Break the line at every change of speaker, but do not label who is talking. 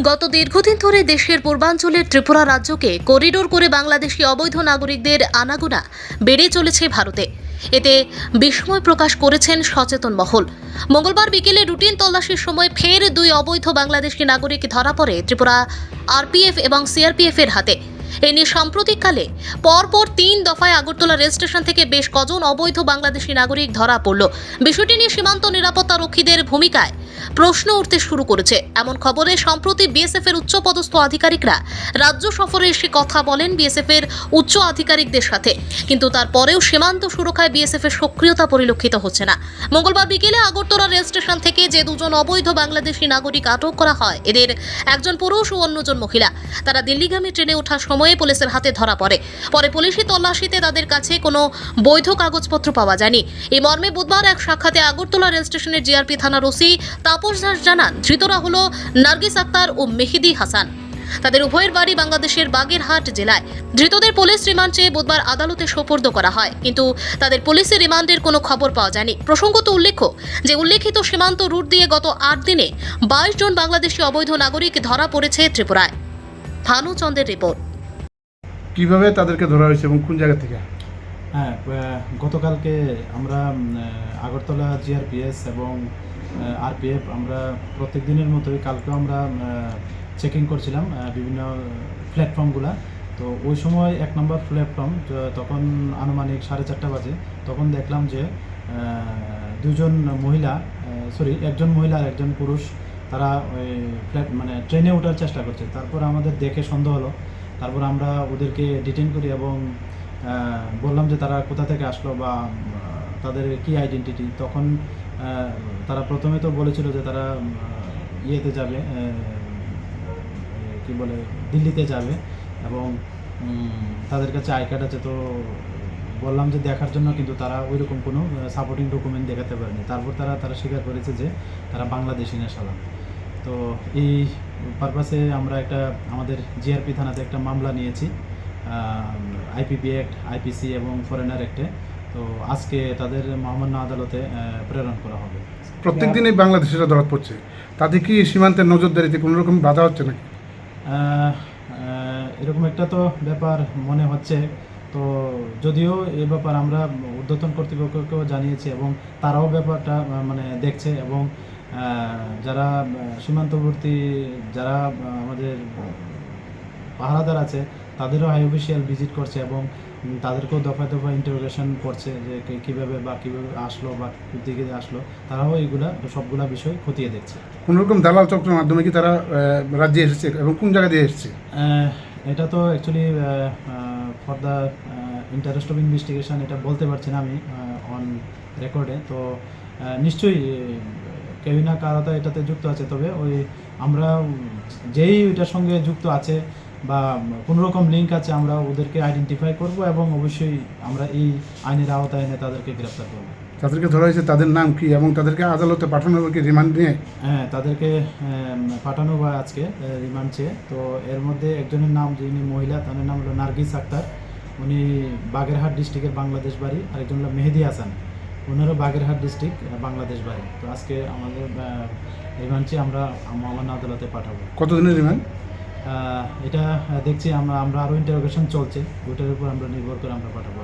গত দীর্ঘদিন ধরে দেশের পূর্বাঞ্চলের ত্রিপুরা রাজ্যকে করিডোর করে বাংলাদেশি অবৈধ নাগরিকদের আনাগোনা বেড়ে চলেছে ভারতে। এতে বিস্ময় প্রকাশ করেছেন সচেতন মহল। মঙ্গলবার বিকেলে রুটিন তল্লাশির সময় ফের দুই অবৈধ বাংলাদেশি নাগরিক ধরা পড়ে ত্রিপুরা আরপিএফ এবং সিআরপিএফ এর হাতে। এ নিয়ে সাম্প্রতিককালে পরপর ৩ দফায় আগরতলা রেল স্টেশন থেকে বেশ কজন অবৈধ বাংলাদেশি নাগরিক ধরা পড়ল। বিষয়টি নিয়ে সীমান্ত নিরাপত্তা রক্ষীদের ভূমিকায় প্রশ্ন উঠতে শুরু করেছে। এমন খবরে সম্প্রতি বিএসএফ এর উচ্চপদস্থ আধিকারিকরা রাজ্য সফরে এসে কথা বলেন বিএসএফ এর উচ্চ আধিকারিকদের সাথে, কিন্তু তারপরেও সীমান্ত সুরক্ষায় বিএসএফ এর সক্রিয়তা পরিলক্ষিত হচ্ছে না। মঙ্গলবার বিকেলে আগরতলা রেল স্টেশন থেকে যে দুজন অবৈধ বাংলাদেশি নাগরিক আটক করা হয়, এদের একজন পুরুষ ও অন্যজন মহিলা। তারা দিল্লিগামী ট্রেনে ওঠার সময়ে পুলিশের হাতে ধরা পড়ে। পরে পুলিশি তল্লাশিতে তাদের কাছে কোনো বৈধ কাগজপত্র পাওয়া যায়নি। এই মর্মে বুধবার এক সাক্ষাতে আগরতলা রেল স্টেশনের জিআরপি থানার ওসি তাপস দাস জানান, ধৃতরা হলো নার্গিস আক্তার ও মেহেদি হাসান। তাদের উভয়ের বাড়ি বাংলাদেশের বাগেরহাট জেলায়। ধৃতদের পুলিশ রিমান্ড চেয়ে বুধবার আদালতে সোপর্দ করা হয়, কিন্তু তাদের পুলিশি রিমান্ডের কোনো খবর পাওয়া যায়নি। প্রসঙ্গত উল্লেখ্য যে উল্লেখিত সীমান্ত রুট দিয়ে গত ৮ দিনে 22 জন বাংলাদেশি অবৈধ নাগরিক ধরা পড়েছে ত্রিপুরায়। ভানু চন্দ্রের রিপোর্ট।
কিভাবে তাদেরকে ধরা হয়েছে এবং কোন জায়গা থেকে?
হ্যাঁ, গতকালকে আমরা আগরতলা জিআরপিএস এবং আরপিএফ আমরা প্রত্যেক দিনের মতোই কালকেও আমরা চেকিং করছিলাম বিভিন্ন প্ল্যাটফর্মগুলো। তো ওই সময় 1 নম্বর প্ল্যাটফর্ম তখন আনুমানিক 4:30 বাজে। তখন দেখলাম যে একজন মহিলা আর একজন পুরুষ তারা ওই ট্রেনে ওঠার চেষ্টা করছে। তারপর আমাদের দেখে সন্দেহ হলো। তারপর আমরা ওদেরকে ডিটেইন করি এবং বললাম যে তারা কোথা থেকে আসলো বা তাদের কি আইডেন্টিটি। তখন তারা প্রথমে তো বলেছিল যে তারা ইয়েতে যাবে, কি বলে, দিল্লিতে যাবে এবং তাদের কাছে আই কার্ড আছে। তো বললাম যে দেখার জন্য, কিন্তু তারা ওইরকম কোনো সাপোর্টিং ডকুমেন্ট দেখাতে পারেনি। তারপর তারা স্বীকার করেছে যে তারা বাংলাদেশি নেশালা। তো এই পারপাসে আমরা আমাদের জিআরপি থানাতে একটা মামলা নিয়েছি আইপিপি অ্যাক্ট, আইপিসি এবং ফরেনার অ্যাক্টে। তো আজকে তাদের মহামান্য আদালতে প্রেরণ করা হবে।
প্রত্যেক দিনই বাংলাদেশিরা ধরা পড়ছে, তাতে কি সীমান্তের নজরদারিতে কোনো রকম বাধা হচ্ছে নাকি?
এরকম একটা তো ব্যাপার মনে হচ্ছে। তো যদিও এই ব্যাপার আমরা ঊর্ধ্বতন কর্তৃপক্ষকেও জানিয়েছি এবং তারাও ব্যাপারটা দেখছে এবং যারা সীমান্তবর্তী যারা আমাদের পাহারাদার আছে তাদেরও হাই অফিসিয়াল ভিজিট করছে এবং তাদেরকেও দফায় দফায় ইন্টারোগেশন করছে যে কীভাবে আসলো বা দিকে আসলো। তারাও সবগুলা বিষয় খতিয়ে দেখছে।
কোনো রকম দালাল চক্রের মাধ্যমে কি তারা রাজ্যে এসেছে এবং কোন জায়গা দিয়ে এসেছে?
এটা তো actually for the interest of investigation এটা বলতে পারছি না আমি অন রেকর্ডে। তো নিশ্চয়ই কেউ না কারো তো এটাতে যুক্ত আছে। তবে আমরা যেই ওইটার সঙ্গে যুক্ত আছে বা কোনো রকম লিঙ্ক আছে আমরা ওদেরকে আইডেন্টিফাই করব এবং অবশ্যই আমরা এই আইনের আওতায় এনে তাদেরকে গ্রেফতার করব।
তাদেরকে ধরা হয়েছে, তাদের নাম কি এবং তাদেরকে আদালতে পাঠানো হবে কি রিমান্ড নিয়ে?
হ্যাঁ, তাদেরকে পাঠানো হয় আজকে রিমান্ড চেয়ে। তো এর মধ্যে একজনের নাম, যিনি মহিলা, তার নাম হলো নার্গিস আক্তার। উনি বাগেরহাট ডিস্ট্রিক্টের বাংলাদেশ বাড়ি। আরেকজন হলো মেহেদি হাসান, ওনারও বাগেরহাট ডিস্ট্রিক্ট বাংলাদেশ বাড়ি। তো আজকে আমাদের রিমান্ড চেয়ে আমরা মহামান্য আদালতে পাঠাবো।
কতদিনের রিমান্ড?
এটা দেখছি আমরা আরও ইন্টারোগেশন চলছে, ওইটার উপর আমরা নির্ভর করে আমরা পাঠাবো।